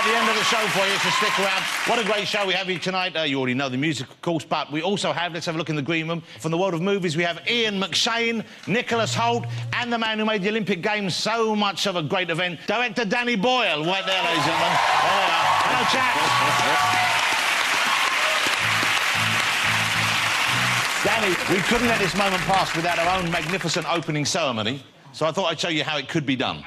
the end of the show for you, so stick around. What a great show we have here tonight. You already know the music, of course, but we also have, let's have a look in the green room. From the world of movies, we have Ian McShane, Nicholas Hoult, and the man who made the Olympic Games so much of a great event, director Danny Boyle. Right there, ladies and gentlemen. Hello, chaps. Danny, we couldn't let this moment pass without our own magnificent opening ceremony, so I thought I'd show you how it could be done.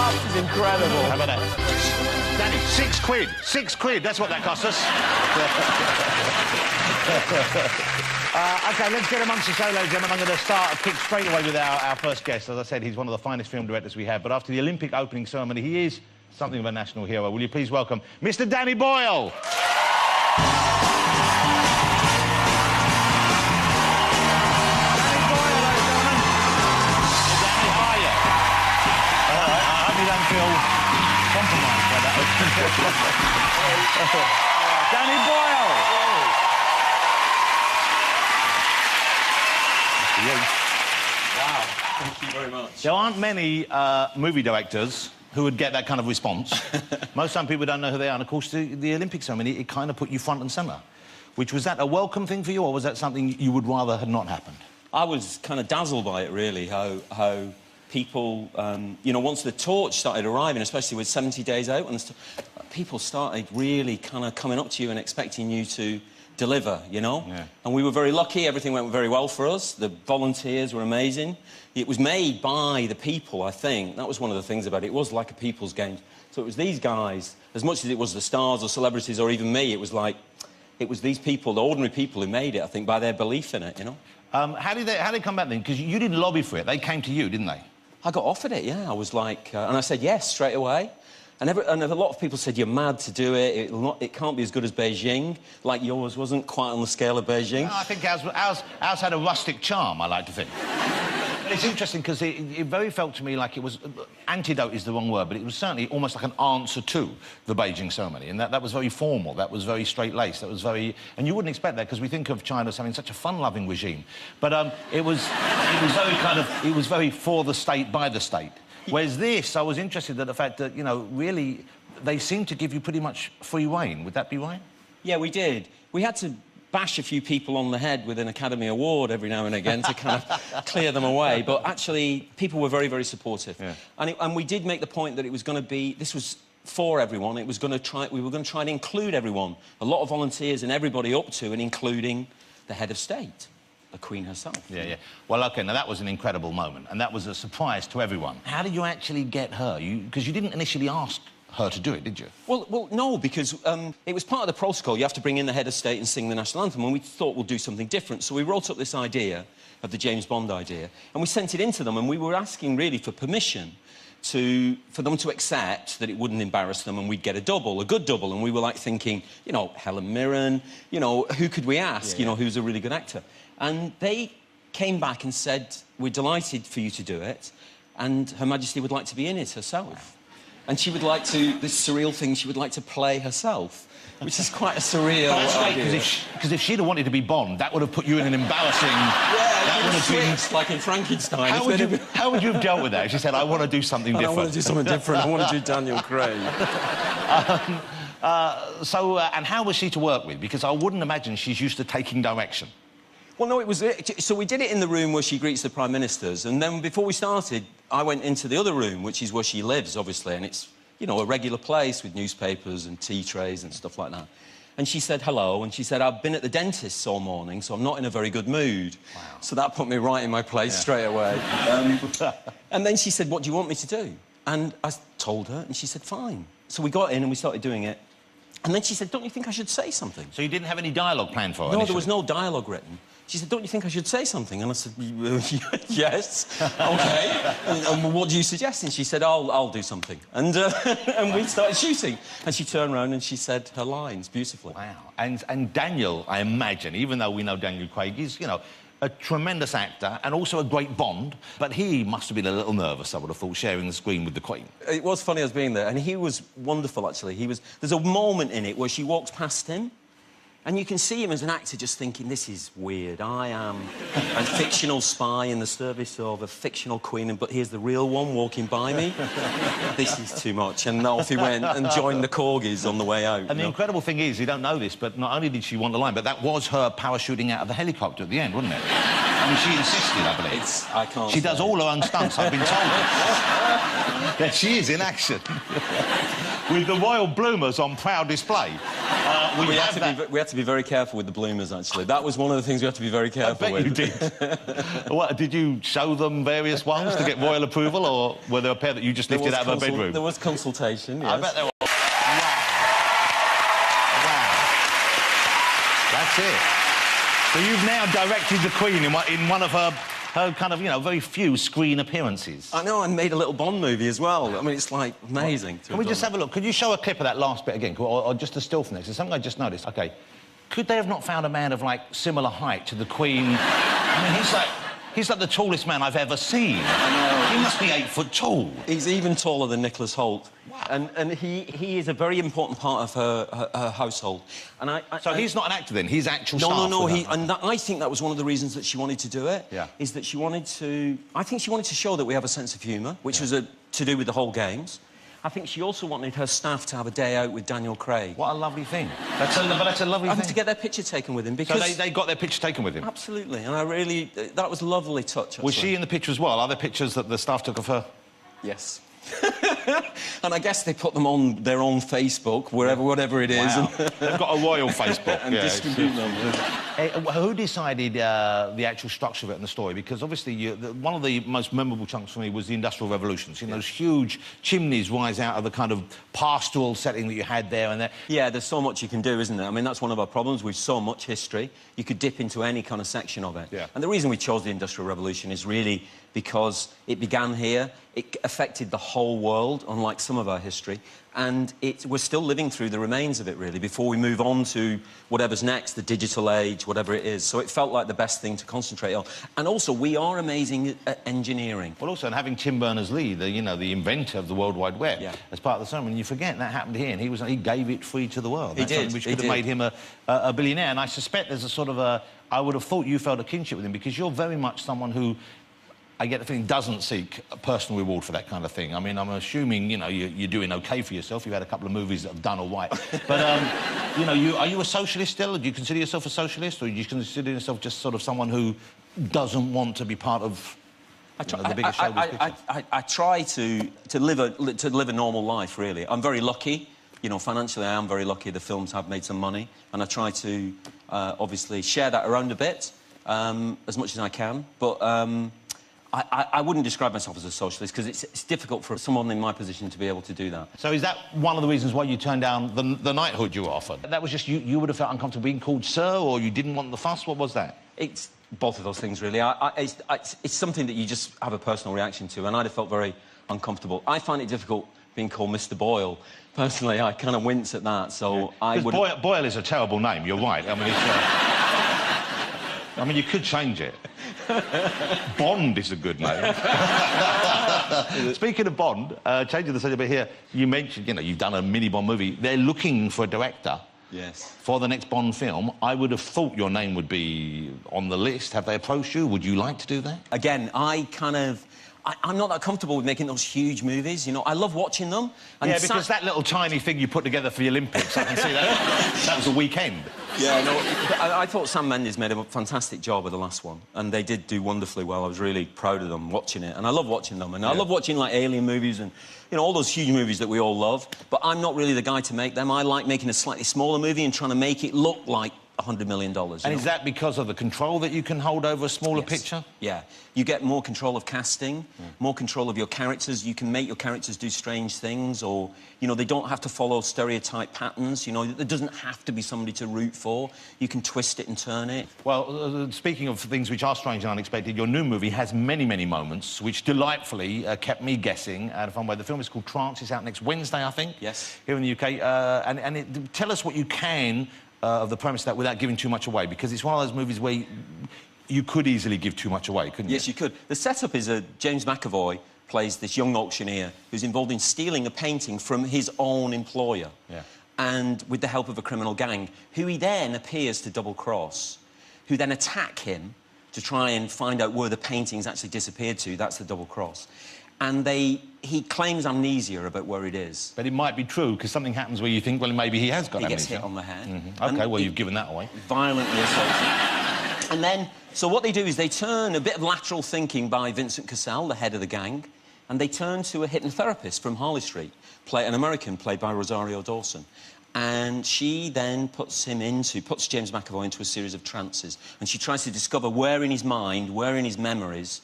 This is incredible. How about that? Danny, £6. £6, that's what that cost us. OK, let's get amongst the show, ladies and gentlemen. I'm going to kick straight away with our first guest. As I said, he's one of the finest film directors we have, but after the Olympic opening ceremony, he is something of a national hero. Will you please welcome Mr. Danny Boyle? Compromised by that. Danny Boyle! Wow, thank you very much. There aren't many movie directors who would get that kind of response. Some people don't know who they are, and of course the Olympic ceremony, it kind of put you front and centre. Was that a welcome thing for you, or was that something you would rather had not happened? I was kind of dazzled by it, really, how people, you know, once the torch started arriving, especially with 70 days out, and people started really kind of coming up to you and expecting you to deliver, you know? Yeah. And we were very lucky. Everything went very well for us. The volunteers were amazing. It was made by the people, I think. That was one of the things about it. It was like a people's game. So it was these guys, as much as it was the stars or celebrities or even me, it was like, it was these people, the ordinary people who made it, I think, by their belief in it, you know? How did they come back then? Because you didn't lobby for it. They came to you, didn't they? I got offered it, yeah. I was like... and I said yes straight away. And a lot of people said, you're mad to do it. It can't be as good as Beijing. Like yours wasn't quite on the scale of Beijing. No, I think ours had a rustic charm, I like to think. It's interesting because it very felt to me like it was... Antidote is the wrong word, but it was certainly almost like an answer to the Beijing ceremony. And that was very formal, that was very straight-laced, that was very... And you wouldn't expect that because we think of China as having such a fun-loving regime. But it was very kind of... It was very for the state, by the state. Whereas this, I was interested in the fact that, you know, really, they seemed to give you pretty much free rein. Would that be right? Yeah, we did. We had to bash a few people on the head with an Academy Award every now and again to kind of clear them away. But actually, people were very, very supportive. Yeah. And we did make the point that it was going to be... This was for everyone. It was going to try... We were going to try and include everyone. A lot of volunteers and everybody up to and including the head of state. The Queen herself. Yeah, yeah. Well, OK, now that was an incredible moment, and that was a surprise to everyone. How did you actually get her? Because you didn't initially ask her to do it, did you? Well, no, because it was part of the protocol. You have to bring in the head of state and sing the national anthem, and we thought we'll do something different. So we wrote up this idea of the James Bond idea, and we sent it into them, and we were asking, really, for permission for them to accept that it wouldn't embarrass them and we'd get a double, a good double. And we were, like, thinking, you know, Helen Mirren, you know, who could we ask, you know, who's a really good actor? And they came back and said, we're delighted for you to do it, and Her Majesty would like to be in it herself. And she would like to, this surreal thing, she would like to play herself, which is quite a surreal idea. Because if she'd have wanted to be Bond, that would have put you in an embarrassing... Yeah, that would have been... like in Frankenstein. How would you have dealt with that? If she said, I want to do something different. I want to do something different. I want to do Daniel Craig. And how was she to work with? Because I wouldn't imagine she's used to taking direction. Well, no, it was... So we did it in the room where she greets the Prime Ministers, and then before we started, I went into the other room, which is where she lives, obviously, and it's, you know, a regular place with newspapers and tea trays and stuff like that. And she said hello, and she said, I've been at the dentist's all morning, so I'm not in a very good mood. Wow. So that put me right in my place straight away. And then she said, what do you want me to do? And I told her, and she said, fine. So we got in and we started doing it. And then she said, don't you think I should say something? So you didn't have any dialogue planned for her? No, initially? There was no dialogue written. She said, don't you think I should say something? And I said, yes, OK. And what do you suggest? And she said, I'll do something. And we started shooting. And she turned around and she said her lines beautifully. Wow. And Daniel, I imagine, even though we know Daniel Craig is, you know, a tremendous actor and also a great Bond, but he must have been a little nervous, I would have thought, sharing the screen with the Queen. It was funny us being there, and he was wonderful, actually. There's a moment in it where she walks past him, And you can see him as an actor just thinking, this is weird. I am a fictional spy in the service of a fictional queen, but here's the real one walking by me. This is too much. And off he went and joined the corgis on the way out. And the incredible thing is, you don't know this, but not only did she want the line, but that was her parachuting out of the helicopter at the end, wasn't it? I mean, she insisted, I believe. I can't She does all her own stunts, I've been told. Yeah, she is in action. With the royal bloomers on proud display. We had to be very careful with the bloomers, actually. That was one of the things we had to be very careful with. You did. What, did you show them various ones to get royal approval, or were there a pair that you just lifted out of her bedroom? There was consultation, yes. I bet there was. Wow. That's it. So you've now directed the Queen in one of her kind of, you know, very few screen appearances. I know, and made a little Bond movie as well. I mean, it's, like, amazing. Can we just have a look? Could you show a clip of that last bit again, or just a still from this? There's something I just noticed. OK. Could they have not found a man of, like, similar height to the Queen? I mean, he's like the tallest man I've ever seen. I know. He must be 8 foot tall. He's even taller than Nicholas Hoult. Wow. And he is a very important part of her household. And So he's not an actor then? He's actual staff? No. I think that was one of the reasons that she wanted to do it. Yeah. Is that she wanted to... I think she wanted to show that we have a sense of humour, which was to do with the whole games. I think she also wanted her staff to have a day out with Daniel Craig. What a lovely thing. That's a lovely thing. To get their picture taken with him, because... So they got their picture taken with him? Absolutely, and I really... That was a lovely touch, actually. Was she in the picture as well? Are there pictures that the staff took of her? Yes. And I guess they put them on their own Facebook, whatever it is. Wow. They've got a royal Facebook. And distribute them. Who decided the actual structure of it and the story? Because obviously one of the most memorable chunks for me was the Industrial Revolution. Seeing those huge chimneys rise out of the kind of pastoral setting that you had there and there. Yeah, there's so much you can do, isn't there? I mean, that's one of our problems. We've so much history. You could dip into any kind of section of it. Yeah. And the reason we chose the Industrial Revolution is really because it began here. It affected the whole world, unlike some of our history, and we're still living through the remains of it, really, before we move on to whatever's next, the digital age, whatever it is. So it felt like the best thing to concentrate on. And also, we are amazing at engineering. Well, also, and having Tim Berners-Lee, the inventor of the World Wide Web, as part of the ceremony, you forget that happened here, and he gave it free to the world. He did. Which could have made him a billionaire. And I suspect there's a sort of I would have thought you felt a kinship with him, because you're very much someone who, I get the feeling, doesn't seek a personal reward for that kind of thing. I mean, I'm assuming, you're doing OK for yourself. You've had a couple of movies that have done all right. But, are you a socialist still? Do you consider yourself a socialist, or do you consider yourself just sort of someone who doesn't want to be part of the bigger showbiz picture? I try to live a normal life, really. I'm very lucky. Financially, I am very lucky. The films have made some money, and I try to, obviously, share that around a bit, as much as I can. But I wouldn't describe myself as a socialist, because it's difficult for someone in my position to be able to do that. So is that one of the reasons why you turned down the knighthood you were offered? That was just you would have felt uncomfortable being called sir, or you didn't want the fuss? What was that? It's both of those things, really. It's something that you just have a personal reaction to, and I'd have felt very uncomfortable. I find it difficult being called Mr. Boyle. Personally, I kind of wince at that, so I would... Boyle is a terrible name, you're right. I mean, I mean, you could change it. Bond is a good name. Speaking of Bond, changing the subject a bit here, you mentioned, you've done a mini Bond movie. They're looking for a director. Yes. For the next Bond film. I would have thought your name would be on the list. Have they approached you? Would you like to do that? Again, I'm not that comfortable with making those huge movies, I love watching them. And yeah, because that little tiny thing you put together for the Olympics, I can see that. That was a weekend. Yeah, no, I thought Sam Mendes made a fantastic job with the last one, and they did do wonderfully well. I was really proud of them watching it, and I love watching them. And I love watching, like, alien movies and, all those huge movies that we all love. But I'm not really the guy to make them. I like making a slightly smaller movie and trying to make it look like $100 million. And is that because of the control that you can hold over a smaller picture? Yeah. You get more control of casting, more control of your characters. You can make your characters do strange things, or, they don't have to follow stereotype patterns. There doesn't have to be somebody to root for. You can twist it and turn it. Well, speaking of things which are strange and unexpected, your new movie has many, many moments which delightfully kept me guessing at a fun way. The film is called Trance. It's out next Wednesday, I think. Yes. Here in the UK. Tell us what you can of the premise of that without giving too much away, because it's one of those movies where you could easily give too much away, couldn't you? Yes, you could. The setup is James McAvoy plays this young auctioneer who's involved in stealing a painting from his own employer. Yeah. and with the help of a criminal gang, who he then appears to double-cross, who then attack him to try and find out where the painting's actually disappeared to. That's the double-cross. And he claims amnesia about where it is. But it might be true, because something happens where you think, well, maybe he has got amnesia. He gets hit on the head. OK, well, you've given that away. Violently assaulted. And then, so what they do is they turn a bit of lateral thinking by Vincent Cassel, the head of the gang, and they turn to a hypnotherapist from Harley Street, an American played by Rosario Dawson. And she then puts James McAvoy into a series of trances, and she tries to discover where in his mind, where in his memories,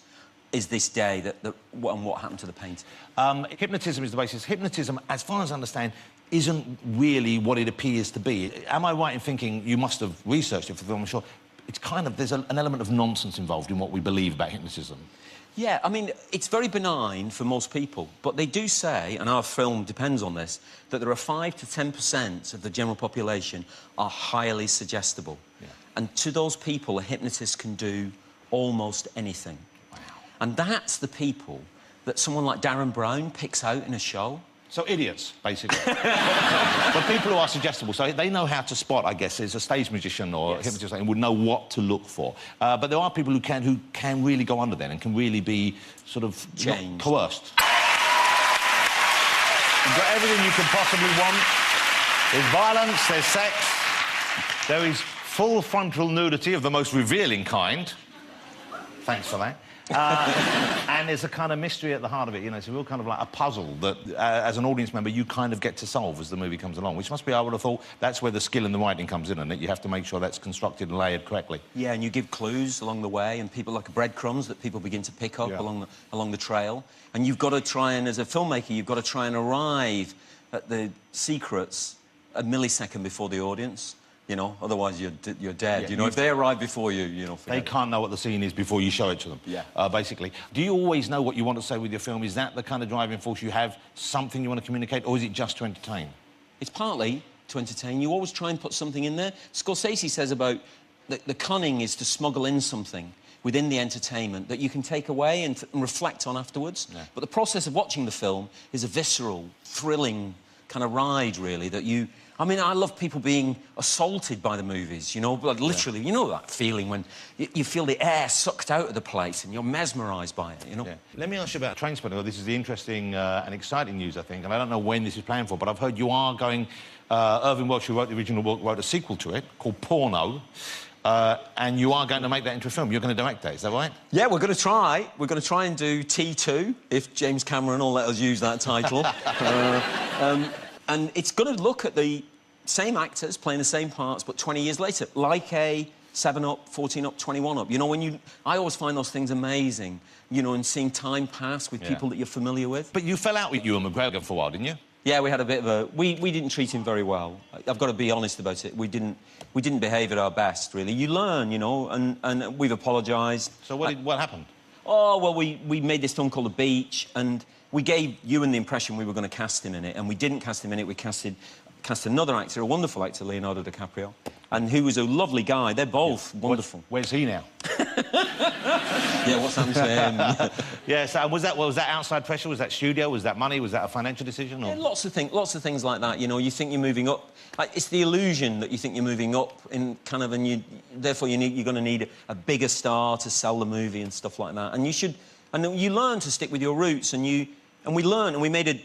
is this day and what happened to the painting. Hypnotism is the basis. Hypnotism, as far as I understand, isn't really what it appears to be. Am I right in thinking, you must have researched it for the film, I'm sure, it's kind of, there's an element of nonsense involved in what we believe about hypnotism? Yeah, I mean, it's very benign for most people, but they do say, and our film depends on this, that there are 5 to 10% of the general population are highly suggestible. Yeah. And to those people, a hypnotist can do almost anything. Wow. And that's the people that someone like Darren Brown picks out in a show. So idiots, basically. But people who are suggestible, so they know how to spot, I guess, as a stage magician or a hypnotist and would know what to look for. But there are people who can really go under then and can really be sort of coerced. You've got everything you can possibly want. There's violence, there's sex, there is full frontal nudity of the most revealing kind. Thanks for that. And there's a kind of mystery at the heart of it, you know, it's a real kind of like a puzzle that, as an audience member, you kind of get to solve as the movie comes along, which must be, I would have thought, that's where the skill in the writing comes in, and that you have to make sure that's constructed and layered correctly. Yeah, and you give clues along the way, and people like breadcrumbs that people begin to pick up along the trail, and you've got to try and, as a filmmaker, you've got to try and arrive at the secrets a millisecond before the audience. You know, otherwise you're dead. Yeah, you know, if they arrive before you, you know... They can't know what the scene is before you show it to them, basically. Do you always know what you want to say with your film? Is that the kind of driving force you have, something you want to communicate, or is it just to entertain? It's partly to entertain. You always try and put something in there. Scorsese says about the cunning is to smuggle in something within the entertainment that you can take away and reflect on afterwards. Yeah. But the process of watching the film is a visceral, thrilling kind of ride, really, that you... I mean, I love people being assaulted by the movies, you know, like literally, you know that feeling when you feel the air sucked out of the place and you're mesmerised by it, you know? Yeah. Let me ask you about Trainspotting. This is the interesting and exciting news, I think, and I don't know when this is planned for, but I've heard you are going... Irving Welsh, who wrote the original book, wrote a sequel to it called Porno, and you are going to make that into a film. You're going to direct that, is that right? Yeah, we're going to try. We're going to try and do T2, if James Cameron will let us use that title. And it's going to look at the same actors playing the same parts, but 20 years later, like a 7 Up, 14 Up, 21 Up. You know, I always find those things amazing, you know, and seeing time pass with people that you're familiar with. But you fell out with Ewan McGregor for a while, didn't you? Yeah, we had a bit of a... We didn't treat him very well. I've got to be honest about it. We didn't behave at our best, really. You learn, you know, and we've apologised. So what happened? Oh, well, we made this film called The Beach, and we gave Ewan the impression we were going to cast him in it, and we didn't cast him in it. We cast another actor, a wonderful actor, Leonardo DiCaprio, and who was a lovely guy. They're both wonderful. Where's he now? Yeah, what's happened to him? Yeah, so was that outside pressure? Was that studio? Was that money? Was that a financial decision? Or? Yeah, lots of things like that. You know, you think you're moving up. It's the illusion that you think you're moving up in kind of, and therefore you're going to need a bigger star to sell the movie and stuff like that. And you learn to stick with your roots, and we learned, and we made it.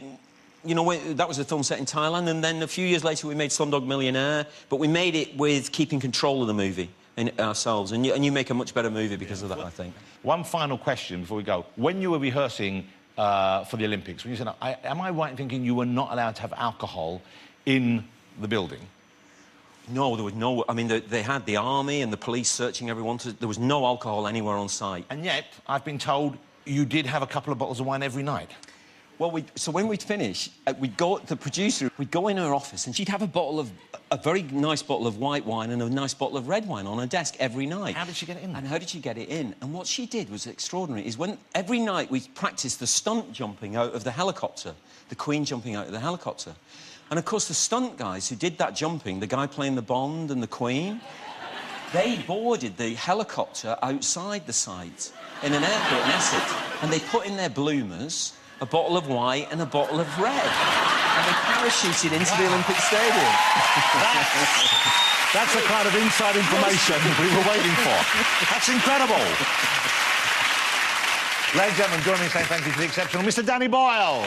You know, that was a film set in Thailand, and then a few years later we made Slumdog Millionaire, but we made it with keeping control of the movie ourselves, and you make a much better movie because of that, I think. One final question before we go. When you were rehearsing for the Olympics, when you said, am I right in thinking you were not allowed to have alcohol in the building? No, there was no... I mean, they had the army and the police searching everyone. There was no alcohol anywhere on site. And yet, I've been told you did have a couple of bottles of wine every night. Well, so when we'd finish, the producer would go in her office and she'd have a very nice bottle of white wine and a nice bottle of red wine on her desk every night. How did she get it in? And how did she get it in? And what she did was extraordinary, is every night we practiced the stunt jumping out of the helicopter, the Queen jumping out of the helicopter. And, of course, the stunt guys who did that jumping, the guy playing the Bond and the Queen, they boarded the helicopter outside the site in an airport in Essex, and they put in their bloomers a bottle of white and a bottle of red. and they parachuted into the Olympic Stadium. That's the kind of inside information we were waiting for. That's incredible. Ladies and gentlemen, join me in saying thank you to the exceptional Mr. Danny Boyle.